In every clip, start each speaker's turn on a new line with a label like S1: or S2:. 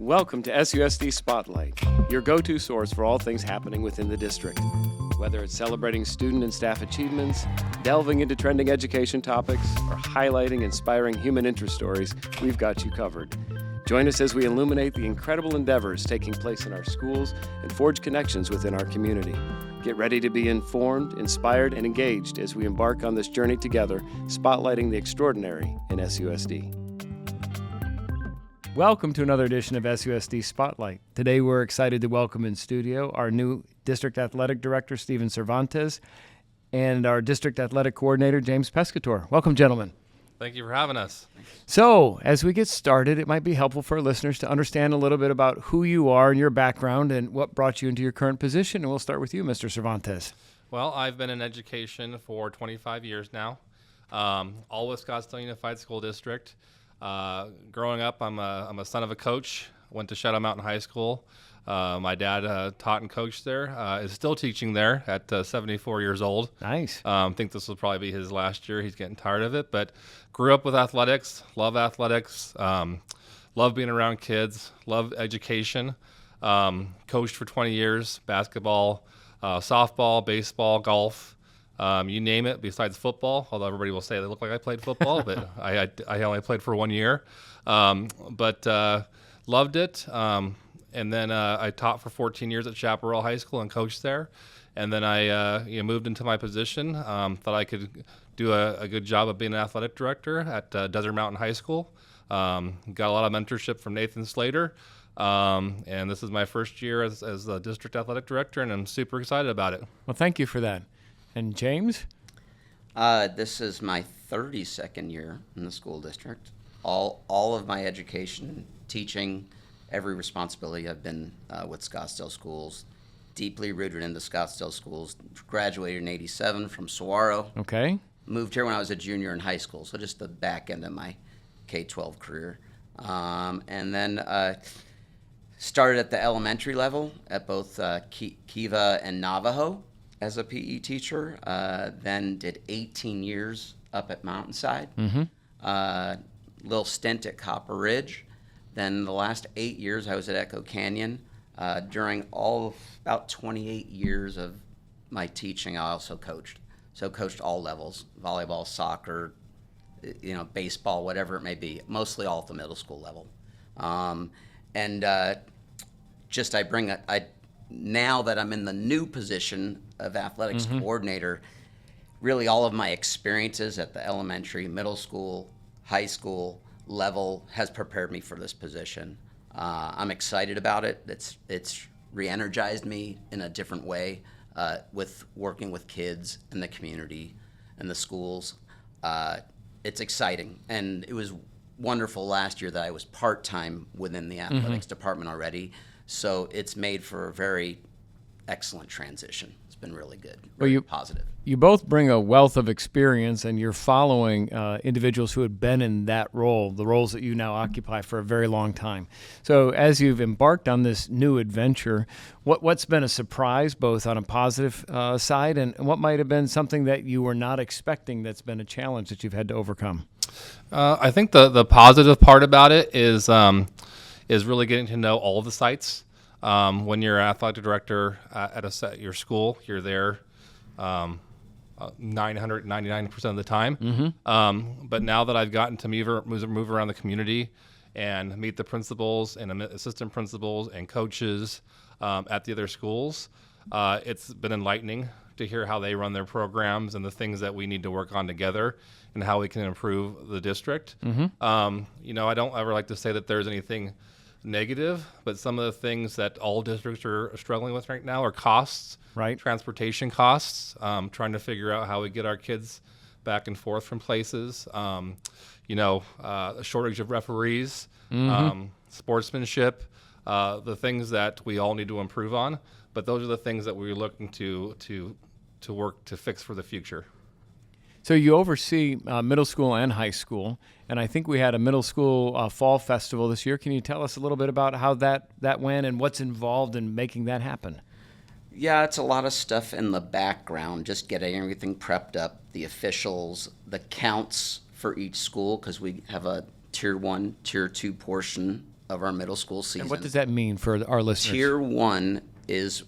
S1: Welcome to SUSD Spotlight, your go-to source for all things happening within the district. Whether it's celebrating student and staff achievements, delving into trending education topics, or highlighting inspiring human interest stories, we've got you covered. Join us as we illuminate the incredible endeavors taking place in our schools and forge connections within our community. Get ready to be informed, inspired, and engaged as we embark on this journey together, spotlighting the extraordinary in SUSD. Welcome to another edition of SUSD Spotlight. Today we're excited to welcome in studio our new District Athletic Director Stephen Cervantez and our District Athletic Coordinator James Pescatore. Welcome, gentlemen.
S2: Thank you for having us.
S1: So, as we get started, it might be helpful for our listeners to understand a little bit about who you are and your background and what brought you into your current position. And we'll start with you, Mr. Cervantez.
S2: Well, I've been in education for 25 years now, all with Scottsdale Unified School District. Growing up, I'm a son of a coach. Went to Shadow Mountain High School. My dad taught and coached there. Is still teaching there at 74 years old.
S1: Nice.
S2: I think this will probably be his last year. He's getting tired of it. But grew up with athletics. Love athletics. Love being around kids. Love education. Coached for 20 years. Basketball, softball, baseball, golf. You name it besides football, although everybody will say they look like I played football, but I only played for 1 year. But loved it. And then I taught for 14 years at Chaparral High School and coached there. And then I moved into my position. Thought I could do a good job of being an athletic director at Desert Mountain High School. Got a lot of mentorship from Nathan Slater. And this is my first year as the district athletic director, and I'm super excited about it.
S1: Well, thank you for that. And James?
S3: This is my 32nd year in the school district. All of my education, teaching, every responsibility I've been with Scottsdale Schools, deeply rooted into Scottsdale Schools. Graduated in '87 from Saguaro.
S1: Okay.
S3: Moved here when I was a junior in high school, so just the back end of my K-12 career. And then started at the elementary level at both Kiva and Navajo as a PE teacher, then did 18 years up at Mountainside, little stint at Copper Ridge. Then the last 8 years I was at Echo Canyon. During all of about 28 years of my teaching, I also coached. So coached all levels, volleyball, soccer, baseball, whatever it may be, mostly all at the middle school level. Now that I'm in the new position of athletics coordinator, really all of my experiences at the elementary, middle school, high school level has prepared me for this position. I'm excited about it. It's re-energized me in a different way with working with kids in the community and the schools. It's exciting, and it was wonderful last year that I was part-time within the athletics department already. So it's made for a very excellent transition. It's been really good, positive.
S1: You both bring a wealth of experience, and you're following individuals who had been in that role, the roles that you now occupy for a very long time. So as you've embarked on this new adventure, what's been a surprise, both on a positive side, and what might have been something that you were not expecting that's been a challenge that you've had to overcome?
S2: I think the positive part about it is really getting to know all of the sites. When you're an athletic director at your school, you're there 999% of the time. But now that I've gotten to move around the community and meet the principals and assistant principals and coaches at the other schools, it's been enlightening to hear how they run their programs and the things that we need to work on together and how we can improve the district. I don't ever like to say that there's anything negative, but some of the things that all districts are struggling with right now are costs,
S1: right? Transportation
S2: costs, trying to figure out how we get our kids back and forth from places, a shortage of referees, sportsmanship, the things that we all need to improve on. But those are the things that we're looking to work to fix for the future.
S1: So you oversee middle school and high school, and I think we had a middle school fall festival this year. Can you tell us a little bit about how that went and what's involved in making that happen?
S3: Yeah, it's a lot of stuff in the background, just getting everything prepped up, the officials, the counts for each school, because we have a Tier 1, Tier 2 portion of our middle school season.
S1: And what does that mean for our listeners?
S3: Tier 1 is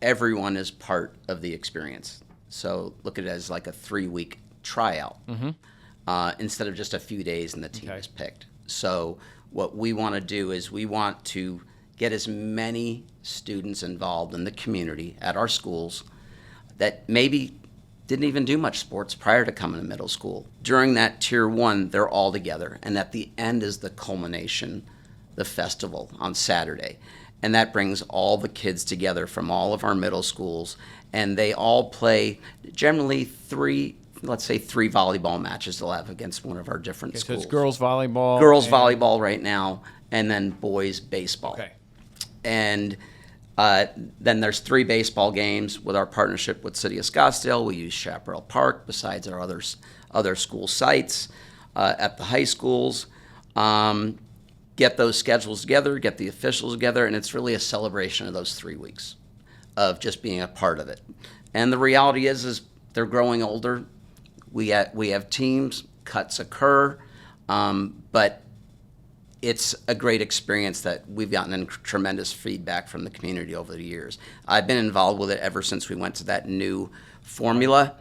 S3: everyone is part of the experience. So look at it as like a 3-week tryout instead of just a few days and the team is picked. So what we want to do is we want to get as many students involved in the community at our schools that maybe didn't even do much sports prior to coming to middle school. During that Tier 1, they're all together. And at the end is the culmination, the festival on Saturday. And that brings all the kids together from all of our middle schools. And they all play generally three volleyball matches they'll have against one of our different schools.
S1: So it's girls volleyball.
S3: Girls volleyball right now, and then boys baseball.
S1: Okay.
S3: And then there's 3 baseball games with our partnership with City of Scottsdale. We use Chaparral Park besides our other school sites at the high schools. Get those schedules together, get the officials together, and it's really a celebration of those 3 weeks of just being a part of it. And the reality is they're growing older. We have teams, cuts occur, but it's a great experience that we've gotten tremendous feedback from the community over the years. I've been involved with it ever since we went to that new formula,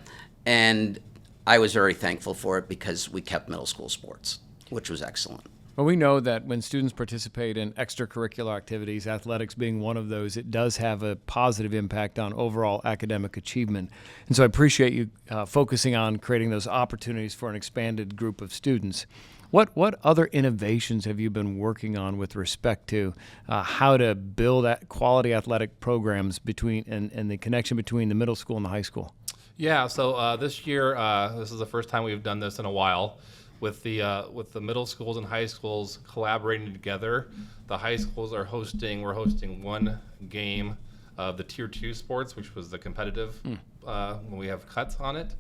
S3: and I was very thankful for it because we kept middle school sports, which was excellent.
S1: Well, we know that when students participate in extracurricular activities, athletics being one of those, it does have a positive impact on overall academic achievement. And so I appreciate you focusing on creating those opportunities for an expanded group of students. What other innovations have you been working on with respect to how to build quality athletic programs and the connection between the middle school and the high school?
S2: Yeah, so this year, this is the first time we've done this in a while. With the middle schools and high schools collaborating together, the high schools we're hosting one game of the Tier 2 sports, which was the competitive when we have cuts on it.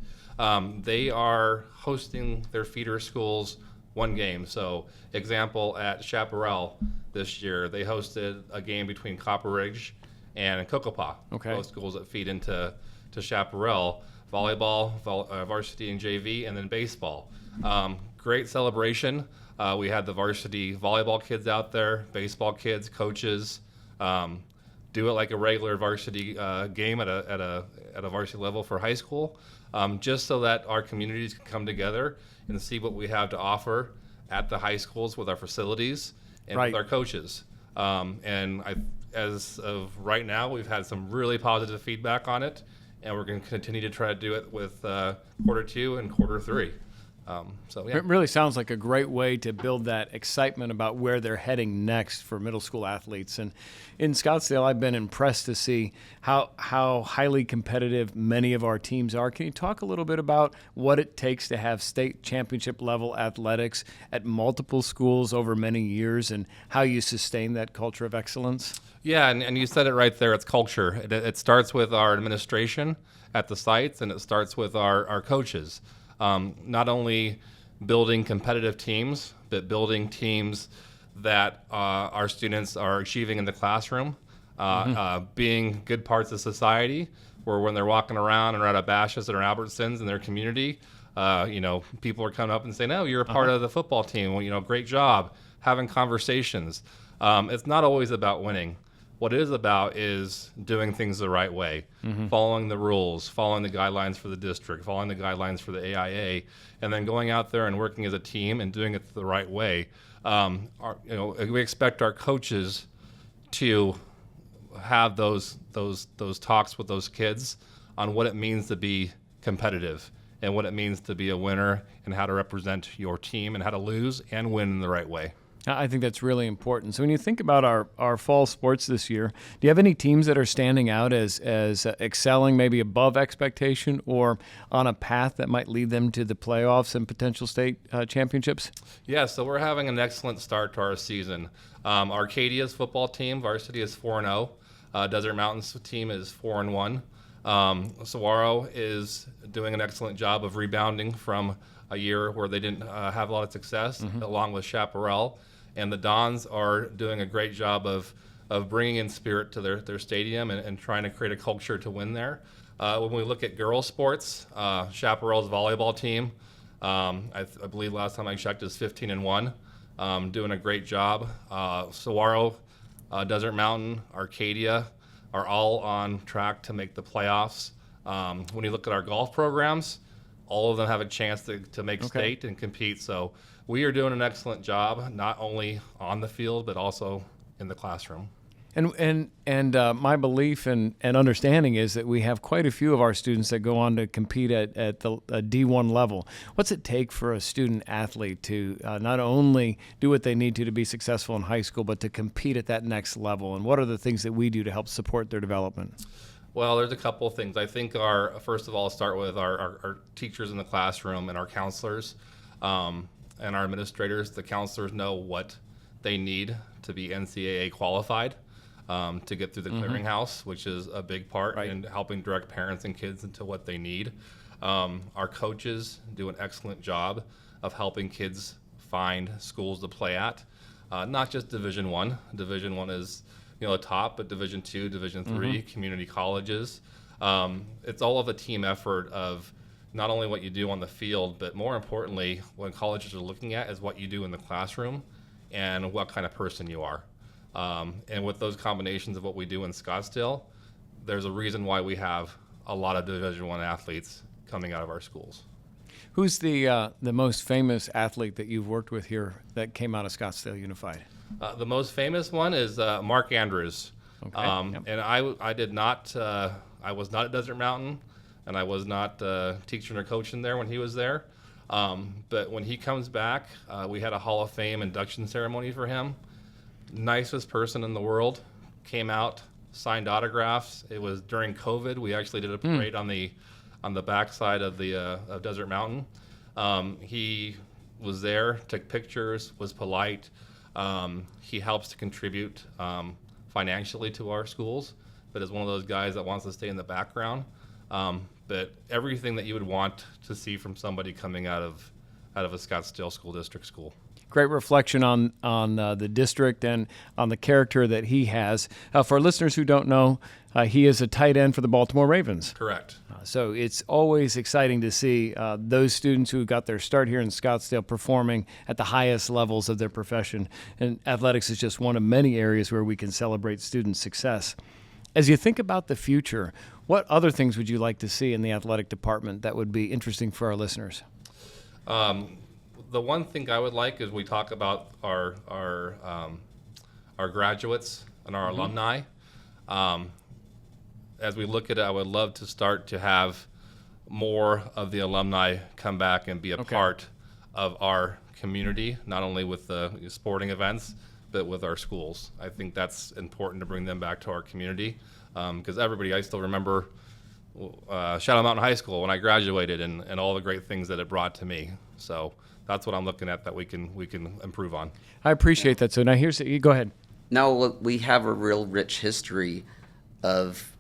S2: They are hosting their feeder schools one game. So example, at Chaparral this year, they hosted a game between Copper Ridge and Cocopah, both schools that feed into Chaparral, volleyball, varsity and JV, and then baseball. Great celebration. We had the varsity volleyball kids out there, baseball kids, coaches, do it like a regular varsity game at a varsity level for high school, just so that our communities can come together and see what we have to offer at the high schools with our facilities and with our coaches. As of right now, we've had some really positive feedback on it, and we're going to continue to try to do it with quarter 2 and quarter 3. It
S1: really sounds like a great way to build that excitement about where they're heading next for middle school athletes. And in Scottsdale, I've been impressed to see how highly competitive many of our teams are. Can you talk a little bit about what it takes to have state championship level athletics at multiple schools over many years and how you sustain that culture of excellence?
S2: Yeah, and you said it right there. It's culture. It starts with our administration at the sites, and it starts with our coaches. Not only building competitive teams, but building teams that our students are achieving in the classroom, being good parts of society, where when they're walking around and are at Abash's or Albertsons in their community, people are coming up and saying, "Oh, you're a part of the football team. Well, great job." Having conversations. It's not always about winning. What it is about is doing things the right way, following the rules, following the guidelines for the district, following the guidelines for the AIA, and then going out there and working as a team and doing it the right way. We expect our coaches to have those talks with those kids on what it means to be competitive and what it means to be a winner and how to represent your team and how to lose and win in the right way.
S1: I think that's really important. So when you think about our fall sports this year, do you have any teams that are standing out as excelling maybe above expectation or on a path that might lead them to the playoffs and potential state championships?
S2: Yeah, so we're having an excellent start to our season. Arcadia's football team, varsity, is 4-0. Desert Mountain's team is 4-1. Saguaro is doing an excellent job of rebounding from a year where they didn't have a lot of success, along with Chaparral. And the Dons are doing a great job of bringing in spirit to their stadium and trying to create a culture to win there. When we look at girls sports, Chaparral's volleyball team, I believe last time I checked, is 15-1. doing a great job. Saguaro, Desert Mountain, Arcadia are all on track to make the playoffs. When you look at our golf programs, all of them have a chance to make state and compete. So we are doing an excellent job, not only on the field, but also in the classroom.
S1: And my belief and understanding is that we have quite a few of our students that go on to compete at the D1 level. What's it take for a student athlete to not only do what they need to be successful in high school, but to compete at that next level? And what are the things that we do to help support their development?
S2: Well, there's a couple of things. I think first of all, start with our teachers in the classroom and our counselors and our administrators. The counselors know what they need to be NCAA qualified. To get through the clearinghouse, which is a big part in helping direct parents and kids into what they need. Our coaches do an excellent job of helping kids find schools to play at, not just Division I. Division I is the top, but Division II, Division III, community colleges. It's all of a team effort of not only what you do on the field, but more importantly, what colleges are looking at is what you do in the classroom and what kind of person you are. And with those combinations of what we do in Scottsdale, there's a reason why we have a lot of Division I athletes coming out of our schools.
S1: Who's the most famous athlete that you've worked with here that came out of Scottsdale Unified?
S2: The most famous one is Mark Andrews.
S1: Okay.
S2: And I did not, I was not at Desert Mountain, and I was not teaching or coaching there when he was there. But when he comes back, we had a Hall of Fame induction ceremony for him. Nicest person in the world, came out, signed autographs. It was during COVID. We actually did a parade on the backside of the of Desert Mountain. He was there, took pictures, was polite. He helps to contribute financially to our schools, but is one of those guys that wants to stay in the background. But everything that you would want to see from somebody coming out of a Scottsdale School District school.
S1: Great reflection on the district and on the character that he has. For listeners who don't know, he is a tight end for the Baltimore Ravens.
S2: Correct.
S1: So it's always exciting to see those students who got their start here in Scottsdale performing at the highest levels of their profession. And athletics is just one of many areas where we can celebrate student success. As you think about the future, what other things would you like to see in the athletic department that would be interesting for our listeners?
S2: The one thing I would like is we talk about our graduates and our alumni. As we look at it, I would love to start to have more of the alumni come back and be a part of our community, not only with the sporting events, but with our schools. I think that's important to bring them back to our community because I still remember Shadow Mountain High School when I graduated and all the great things that it brought to me. So that's what I'm looking at that we can improve on.
S1: I appreciate that. So now go ahead.
S3: No, we have a real rich history of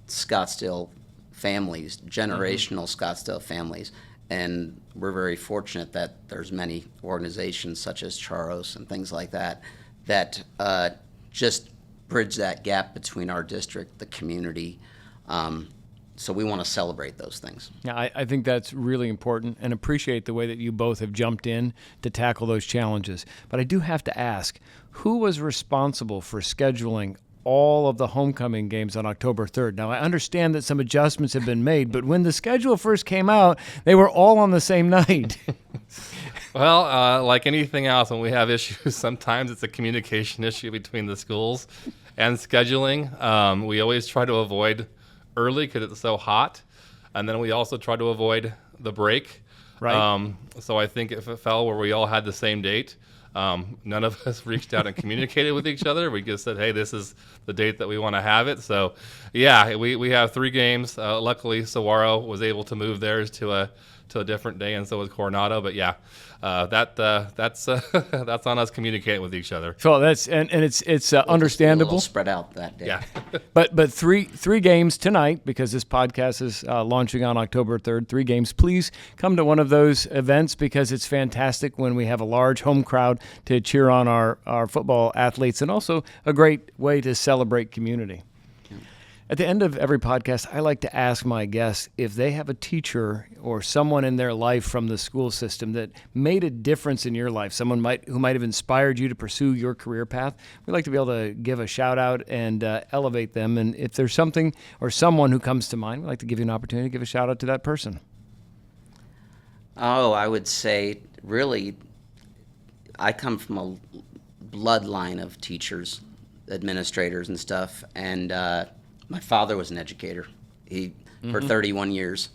S3: Scottsdale families, generational Scottsdale families, and we're very fortunate that there's many organizations such as Charos and things like that that just bridge that gap between our district, the community. So we want to celebrate those things.
S1: Yeah, I think that's really important and appreciate the way that you both have jumped in to tackle those challenges. But I do have to ask, who was responsible for scheduling all of the homecoming games on October 3rd? Now, I understand that some adjustments have been made, but when the schedule first came out, they were all on the same night.
S2: Well, like anything else, when we have issues, sometimes it's a communication issue between the schools and scheduling. We always try to avoid early because it's so hot, and then we also try to avoid the break.
S1: Right.
S2: So I think if it fell where we all had the same date, none of us reached out and communicated with each other. We just said, hey, this is the date that we want to have it. So, yeah, we have 3 games. Luckily, Saguaro was able to move theirs to a different day, and so was Coronado. But yeah, that's on us communicating with each other.
S1: So it's understandable.
S3: A little spread out that day.
S2: Yeah.
S1: But three games tonight, because this podcast is launching on October 3rd. 3 games. Please come to one of those events because it's fantastic when we have a large home crowd to cheer on our football athletes, and also a great way to celebrate community. At the end of every podcast, I like to ask my guests if they have a teacher or someone in their life from the school system that made a difference in your life, someone who might have inspired you to pursue your career path. We like to be able to give a shout out and elevate them. And if there's something or someone who comes to mind, we'd like to give you an opportunity to give a shout out to that person.
S3: Oh, I would say, really, I come from a bloodline of teachers, administrators, and stuff, and my father was an educator. He for 31 years,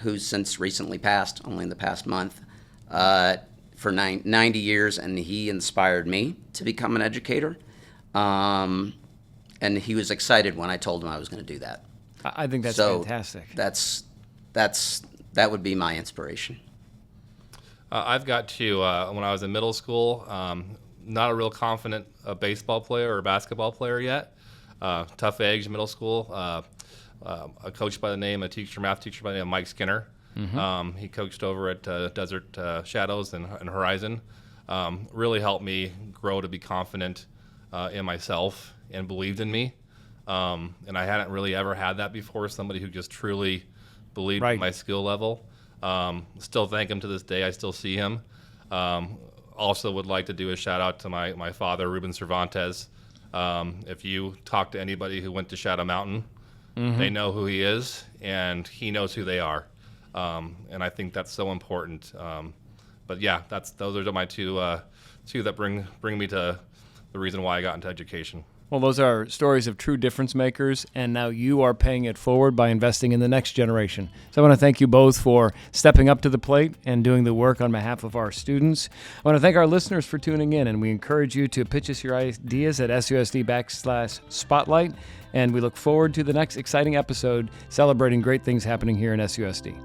S3: who's since recently passed, only in the past month, for 90 years, and he inspired me to become an educator. And he was excited when I told him I was going to do that.
S1: I think that's fantastic.
S3: That would be my inspiration.
S2: I've got to, when I was in middle school, not a real confident baseball player or basketball player yet. Tough eggs in middle school. A math teacher by the name of Mike Skinner. He coached over at Desert Shadows and Horizon. Really helped me grow to be confident in myself and believed in me. And I hadn't really ever had that before, somebody who just truly believed in my skill level. Still thank him to this day. I still see him. Also would like to do a shout out to my father, Ruben Cervantez. If you talk to anybody who went to Shadow Mountain, they know who he is, and he knows who they are. And I think that's so important. But yeah, those are my two that bring me to the reason why I got into education.
S1: Well, those are stories of true difference makers, and now you are paying it forward by investing in the next generation. So I want to thank you both for stepping up to the plate and doing the work on behalf of our students. I want to thank our listeners for tuning in, and we encourage you to pitch us your ideas at SUSD/Spotlight, and we look forward to the next exciting episode celebrating great things happening here in SUSD.